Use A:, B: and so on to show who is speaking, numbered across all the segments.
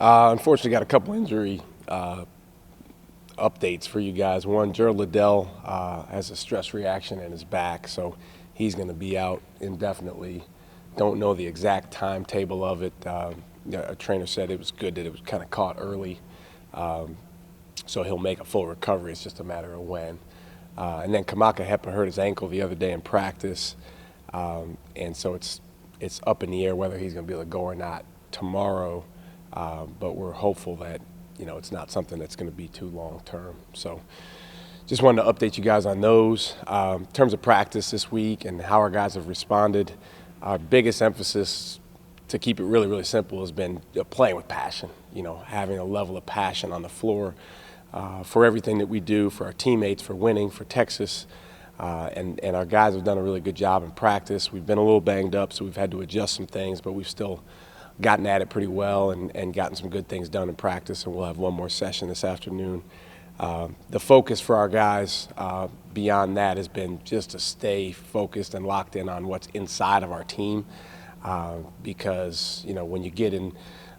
A: Unfortunately, got a couple injury updates for you guys. One, Gerald Liddell has a stress reaction in his back, so he's going to be out indefinitely. Don't know the exact timetable of it. A trainer said it was good that it was kind of caught early, so he'll make a full recovery. It's just a matter of when. And then Kamaka Hepa hurt his ankle the other day in practice, and so it's up in the air whether he's going to be able to go or not tomorrow. But we're hopeful that it's not something that's going to be too long term. So just wanted to update you guys on those. In terms of practice this week and how our guys have responded, our biggest emphasis, to keep it really, really simple, has been playing with passion, having a level of passion on the floor for everything that we do, for our teammates, for winning, for Texas. And our guys have done a really good job in practice. We've been a little banged up, so we've had to adjust some things, but we've still gotten at it pretty well and gotten some good things done in practice, and we'll have one more session this afternoon. The focus for our guys beyond that has been just to stay focused and locked in on what's inside of our team because, when you get in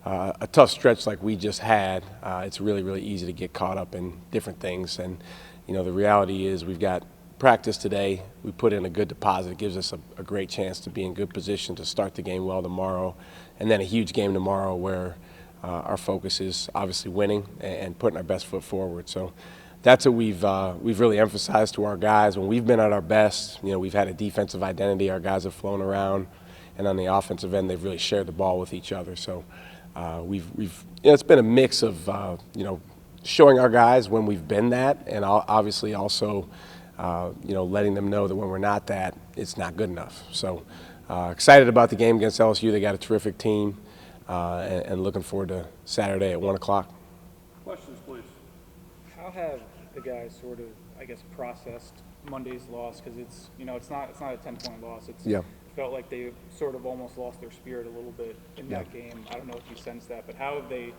A: a tough stretch like we just had, it's really, really easy to get caught up in different things. And, the reality is we've got practice today. We put in a good deposit. It gives us a great chance to be in good position to start the game well tomorrow. And then a huge game tomorrow where our focus is obviously winning and putting our best foot forward. So that's what we've really emphasized to our guys. When we've been at our best, we've had a defensive identity. Our guys have flown around. And on the offensive end, they've really shared the ball with each other. So it's been a mix of, showing our guys when we've been that, and obviously also letting them know that when we're not that, it's not good enough. So excited about the game against LSU. They got a terrific team, and looking forward to Saturday at 1 o'clock.
B: Questions, please.
C: How have the guys sort of, processed Monday's loss? Because it's not a 10-point loss. It felt like they sort of almost lost their spirit a little bit in that game. I don't know if you sensed that, but how have they,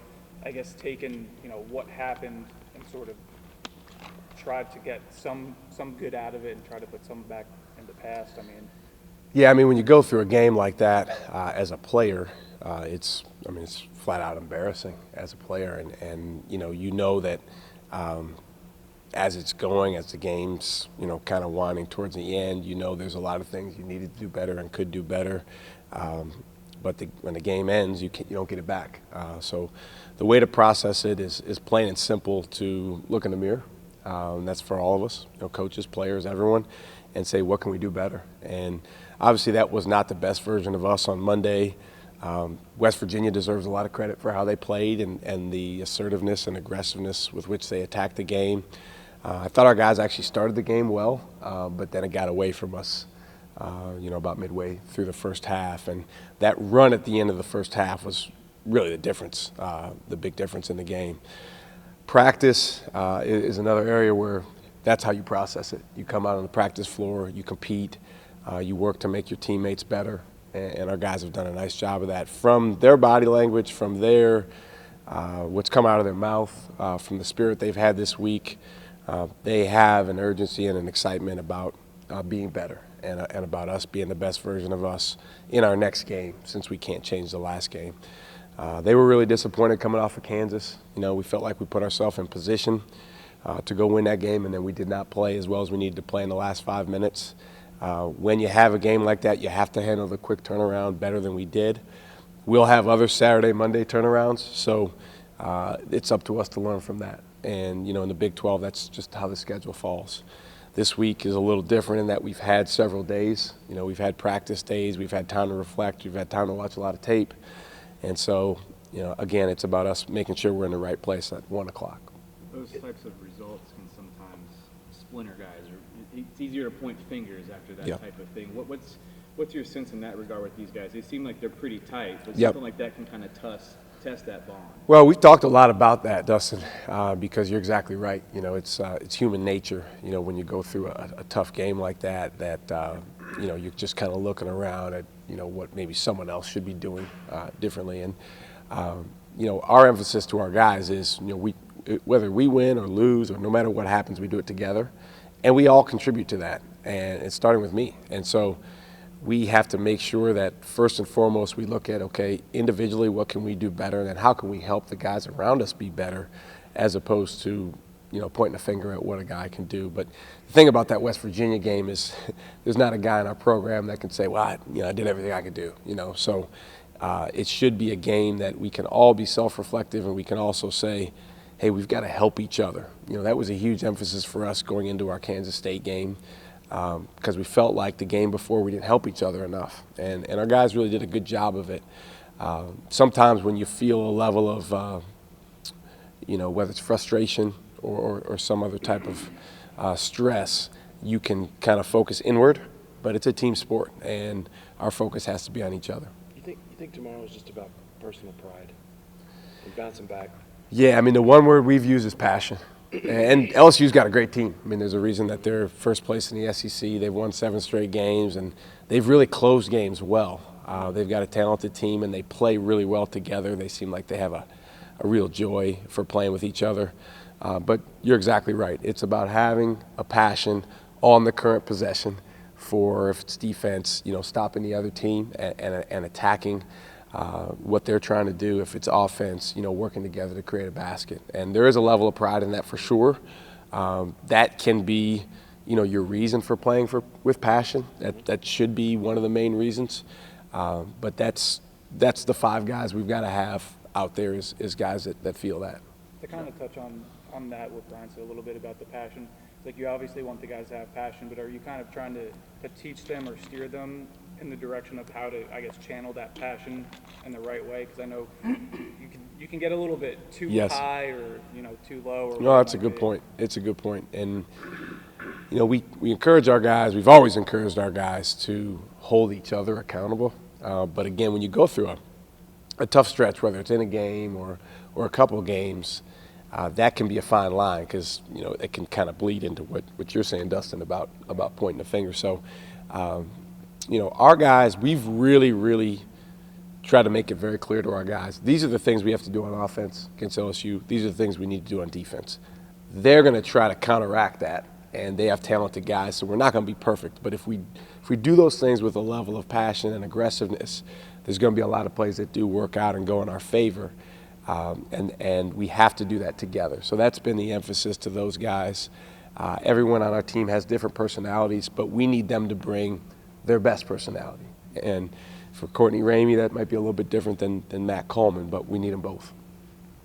C: taken what happened and sort of tried to get some good out of it and try to put some back in the past?
A: When you go through a game like that as a player, it's flat out embarrassing as a player, and that as it's going, as the game's kind of winding towards the end, there's a lot of things you needed to do better and could do better, but when the game ends, you don't get it back. So the way to process it is plain and simple: to look in the mirror. That's for all of us, coaches, players, everyone, and say, what can we do better? And obviously that was not the best version of us on Monday. West Virginia deserves a lot of credit for how they played and the assertiveness and aggressiveness with which they attacked the game. I thought our guys actually started the game well, but then it got away from us, about midway through the first half. And that run at the end of the first half was really the difference, the big difference in the game. Practice is another area where that's how you process it. You come out on the practice floor, you compete, you work to make your teammates better, and our guys have done a nice job of that. From their body language, from their what's come out of their mouth, from the spirit they've had this week, they have an urgency and an excitement about being better and about us being the best version of us in our next game, since we can't change the last game. They were really disappointed coming off of Kansas. We felt like we put ourselves in position to go win that game, and then we did not play as well as we needed to play in the last 5 minutes. When you have a game like that, you have to handle the quick turnaround better than we did. We'll have other Saturday, Monday turnarounds, so it's up to us to learn from that. And, in the Big 12, that's just how the schedule falls. This week is a little different in that we've had several days. We've had practice days, we've had time to reflect, we've had time to watch a lot of tape. And so, again, it's about us making sure we're in the right place at 1 o'clock.
B: Those types of results can sometimes splinter guys, or it's easier to point fingers after that type of thing. What's your sense in that regard with these guys? They seem like they're pretty tight, but something like that can kind of test that bond.
A: Well, we've talked a lot about that, Dustin, because you're exactly right. It's human nature. When you go through a tough game like that, you're just kind of looking around at what maybe someone else should be doing differently. And our emphasis to our guys is whether we win or lose or no matter what happens, we do it together, and we all contribute to that. And it's starting with me. And so we have to make sure that first and foremost we look at, okay, individually, what can we do better, and then how can we help the guys around us be better, as opposed to, pointing a finger at what a guy can do. But the thing about that West Virginia game is there's not a guy in our program that can say, well, I did everything I could do, So it should be a game that we can all be self-reflective, and we can also say, hey, we've got to help each other. That was a huge emphasis for us going into our Kansas State game, because we felt like the game before we didn't help each other enough. And our guys really did a good job of it. Sometimes when you feel a level of, whether it's frustration or some other type of stress, you can kind of focus inward, but it's a team sport, and our focus has to be on each other.
D: You think tomorrow is just about personal pride and bouncing back?
A: Yeah, the one word we've used is passion. And LSU's got a great team. There's a reason that they're first place in the SEC. They've won 7 straight games, and they've really closed games well. They've got a talented team, and they play really well together. They seem like they have a real joy for playing with each other. But you're exactly right. It's about having a passion on the current possession for, if it's defense, stopping the other team and attacking what they're trying to do. If it's offense, working together to create a basket. And there is a level of pride in that for sure. That can be, your reason for playing with passion. That should be one of the main reasons. But that's the 5 guys we've got to have out there is guys that feel that.
C: To kind of touch on that, what Brian said a little bit about the passion, it's like you obviously want the guys to have passion, but are you kind of trying to teach them or steer them in the direction of how to, I guess, channel that passion in the right way? Because I know you can get a little bit too high or too low. Or
A: no, that's a good point. It's a good point. And we encourage our guys. We've always encouraged our guys to hold each other accountable. But again, when you go through a tough stretch, whether it's in a game or a couple of games, that can be a fine line, because it can kind of bleed into what you're saying, Dustin, about pointing the finger. So, our guys, we've really tried to make it very clear to our guys, these are the things we have to do on offense against LSU. These are the things we need to do on defense. They're going to try to counteract that, and they have talented guys, so we're not going to be perfect. But if we do those things with a level of passion and aggressiveness, there's going to be a lot of plays that do work out and go in our favor. And we have to do that together. So that's been the emphasis to those guys. Everyone on our team has different personalities, but we need them to bring their best personality. And for Courtney Ramey, that might be a little bit different than Matt Coleman, but we need them both.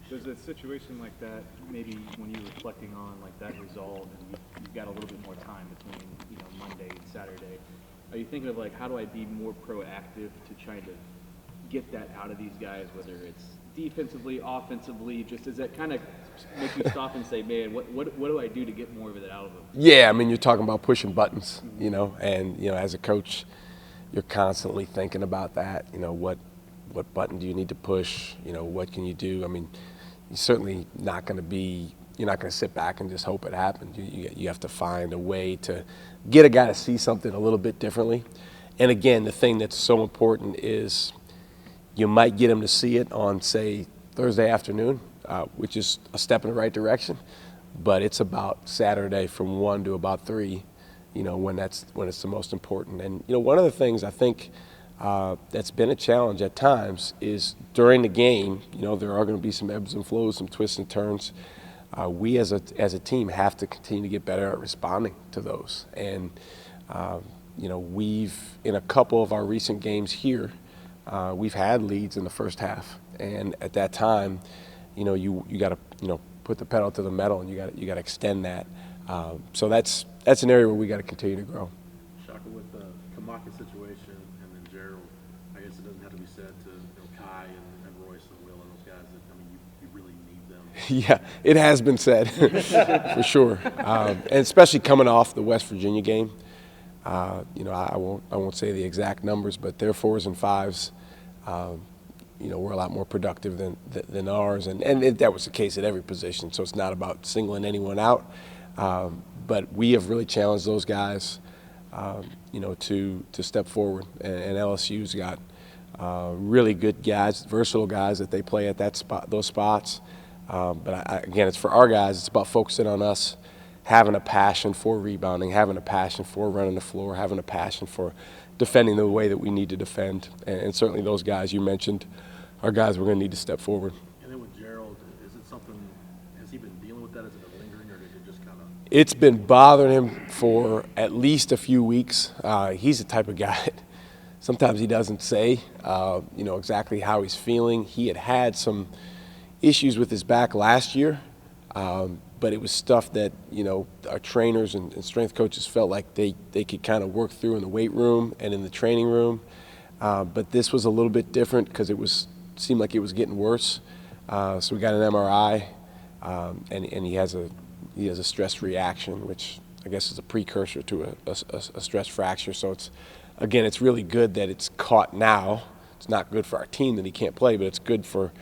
B: There's a situation like that, maybe when you're reflecting on like that result, and you've got a little bit more time between Monday and Saturday. Are you thinking of like, how do I be more proactive to try to get that out of these guys, whether it's defensively, offensively? Just does that kind of make you stop and say, man, what do I do to get more of it out of them?
A: Yeah, you're talking about pushing buttons, and as a coach, you're constantly thinking about that. What button do you need to push? What can you do? You're certainly not going to sit back and just hope it happens. You have to find a way to get a guy to see something a little bit differently. And again, the thing that's so important is you might get him to see it on, say, Thursday afternoon, which is a step in the right direction, but it's about Saturday from 1 to about 3, when it's the most important. And one of the things I think that's been a challenge at times is during the game, there are going to be some ebbs and flows, some twists and turns. We as a team have to continue to get better at responding to those. And we've, in a couple of our recent games here, we've had leads in the first half, and at that time, you got to put the pedal to the metal, and you got to extend that. So that's an area where we got to continue to grow.
E: Shaka, with the Kamaka situation and then Gerald, I guess it doesn't have to be said to Kai and Royce and Will and those guys that you really need them.
A: Yeah, it has been said for sure, and especially coming off the West Virginia game. I won't say the exact numbers, but their 4s and 5s, were a lot more productive than ours, and that was the case at every position. So it's not about singling anyone out, but we have really challenged those guys, to step forward. And LSU's got really good guys, versatile guys that they play at those spots. But again, it's for our guys. It's about focusing on us, having a passion for rebounding, having a passion for running the floor, having a passion for defending the way that we need to defend. And certainly those guys you mentioned are guys we're going to need to step forward.
E: And then with Gerald, is it something, has he been dealing with that? Has it been lingering, or did it just kind of?
A: It's been bothering him for at least a few weeks. He's the type of guy that sometimes he doesn't say, exactly how he's feeling. He had some issues with his back last year, but it was stuff that, our trainers and strength coaches felt like they could kind of work through in the weight room and in the training room. But this was a little bit different because seemed like it was getting worse. So we got an MRI, and he has a stress reaction, which I guess is a precursor to a stress fracture. So it's really good that it's caught now. It's not good for our team that he can't play, but it's good for,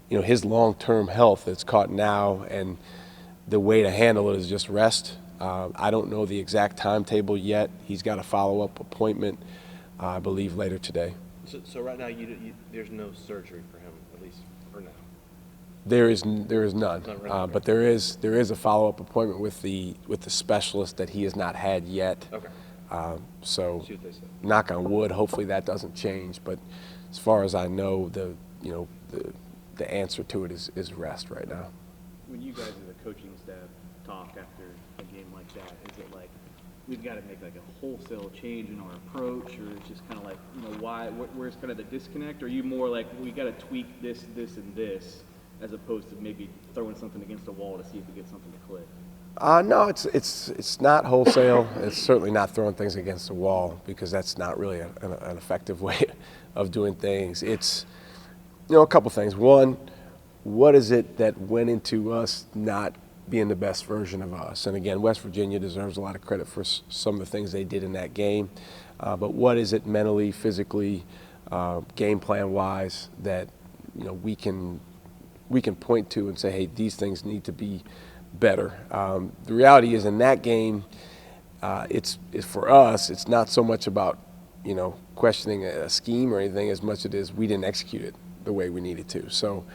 A: his long-term health that's caught now. And the way to handle it is just rest. I don't know the exact timetable yet. He's got a follow-up appointment, I believe, later today.
D: So right now, there's no surgery for him, at least for now.
A: There is none,
D: Right.
A: but there is a follow-up appointment with the specialist that he has not had yet.
D: Okay.
A: So,
D: See what they say.
A: knock on wood, hopefully that doesn't change. But as far as I know, the answer to it is rest right now.
B: When you guys as a coaching staff talk after a game like that, is it like we've got to make like a wholesale change in our approach, or it's just kind of like, where's kind of the disconnect? Or are you more like, we got to tweak this, and this, as opposed to maybe throwing something against the wall to see if we get something to click?
A: No, it's not wholesale. It's certainly not throwing things against the wall, because that's not really an effective way of doing things. It's, a couple things. One, what is it that went into us not being the best version of us? And again, West Virginia deserves a lot of credit for some of the things they did in that game. But what is it mentally, physically, game plan wise that we can point to and say, hey, these things need to be better. The reality is, in that game, it's for us, it's not so much about questioning a scheme or anything as much as it is we didn't execute it the way we needed to. So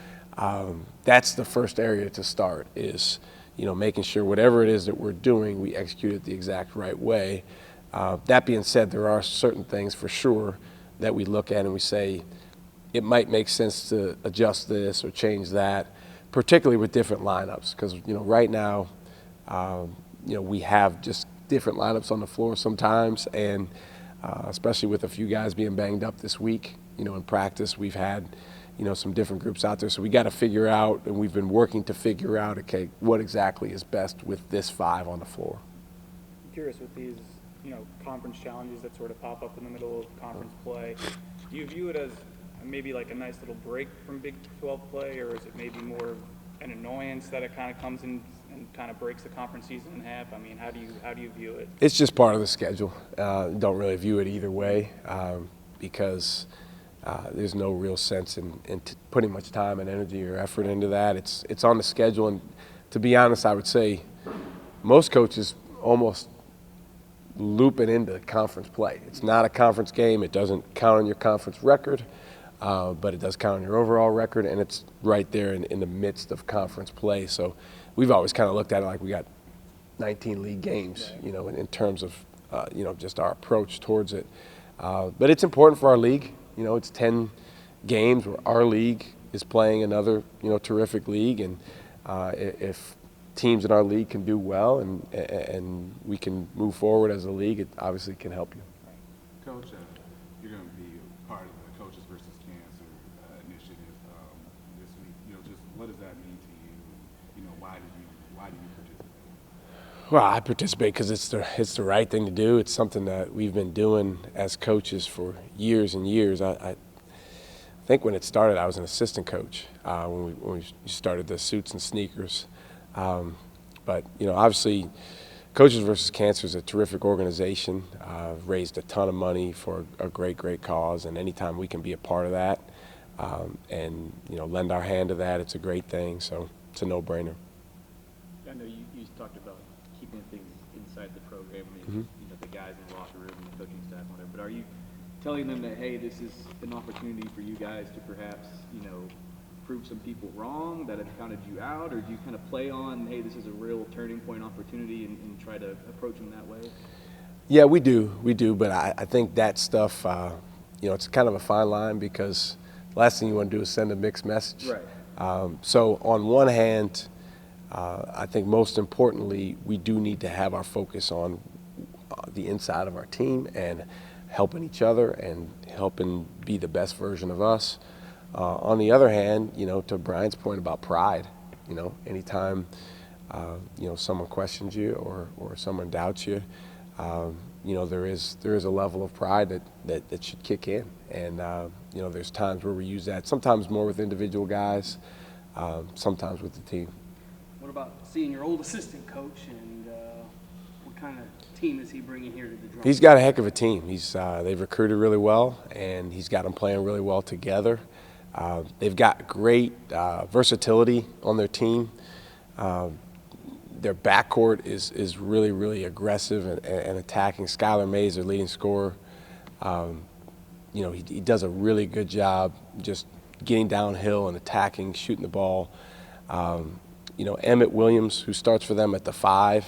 A: that's the first area to start, is making sure whatever it is that we're doing, we execute it the exact right way. That being said, there are certain things for sure that we look at and we say it might make sense to adjust this or change that, particularly with different lineups, because right now we have just different lineups on the floor sometimes, and especially with a few guys being banged up this week, in practice we've had some different groups out there, so we got to figure out, and we've been working to figure out, okay, what exactly is best with this 5 on the floor.
C: I'm curious, with these conference challenges that sort of pop up in the middle of conference play, do you view it as maybe like a nice little break from Big 12 play, or is it maybe more of an annoyance that it kind of comes in and kind of breaks the conference season in half? I mean, how do you view it?
A: It's just part of the schedule. Don't really view it either way, because there's no real sense in putting much time and energy or effort into that. It's on the schedule, and to be honest, I would say most coaches almost loop it into conference play. It's not a conference game. It doesn't count on your conference record. But it does count on your overall record, and it's right there in the midst of conference play. So we've always kind of looked at it like we got 19 league games, in terms of, just our approach towards it. But it's important for our league. It's 10 games where our league is playing another, terrific league. And if teams in our league can do well and we can move forward as a league, it obviously can help you.
F: Coach, you're going to be part of the Coaches versus Cancer initiative this week. Just what does that mean to you? Why do you participate?
A: Well, I participate because it's the right thing to do. It's something that we've been doing as coaches for years and years. I think when it started, I was an assistant coach when we started the Suits and Sneakers. But obviously, Coaches versus Cancer is a terrific organization. Raised a ton of money for a great cause, and anytime we can be a part of that and lend our hand to that, it's a great thing. So it's a no-brainer.
B: I know you talked about keeping things inside the program, the guys in the locker room and the coaching staff and whatever, but are you telling them that, hey, this is an opportunity for you guys to perhaps, prove some people wrong that have counted you out, or do you kind of play on, hey, this is a real turning point opportunity and try to approach them that way?
A: Yeah, we do, but I think that stuff, it's kind of a fine line because the last thing you want to do is send a mixed message.
B: Right.
A: So on one hand, I think most importantly, we do need to have our focus on the inside of our team and helping each other and helping be the best version of us. On the other hand, to Brian's point about pride, anytime, someone questions you or someone doubts you, there is a level of pride that should kick in. And, there's times where we use that, sometimes more with individual guys, sometimes with the team.
G: What about seeing your old assistant coach, and what kind of team is he bringing here to the drum?
A: He's got a heck of a team. They've recruited really well, and he's got them playing really well together. They've got great versatility on their team. Their backcourt is really, really aggressive and attacking. Skylar Mays, their leading scorer, he does a really good job just getting downhill and attacking, shooting the ball. Emmett Williams, who starts for them at the 5,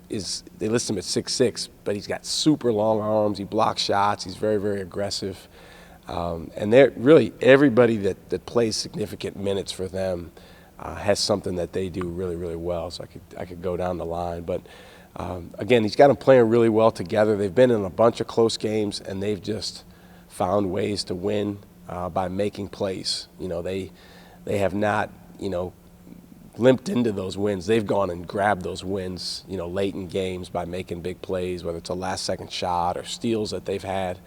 A: they list him at 6'6", but he's got super long arms. He blocks shots. He's very, very aggressive. And they're really everybody that plays significant minutes for them has something that they do really, really well. So I could go down the line, but again, he's got them playing really well together. They've been in a bunch of close games, and they've just found ways to win by making plays. They have not limped into those wins. They've gone and grabbed those wins, late in games by making big plays, whether it's a last-second shot or steals that they've had.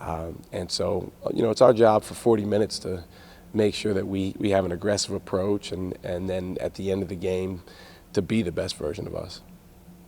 A: And so, it's our job for 40 minutes to make sure that we have an aggressive approach and then at the end of the game to be the best version of us.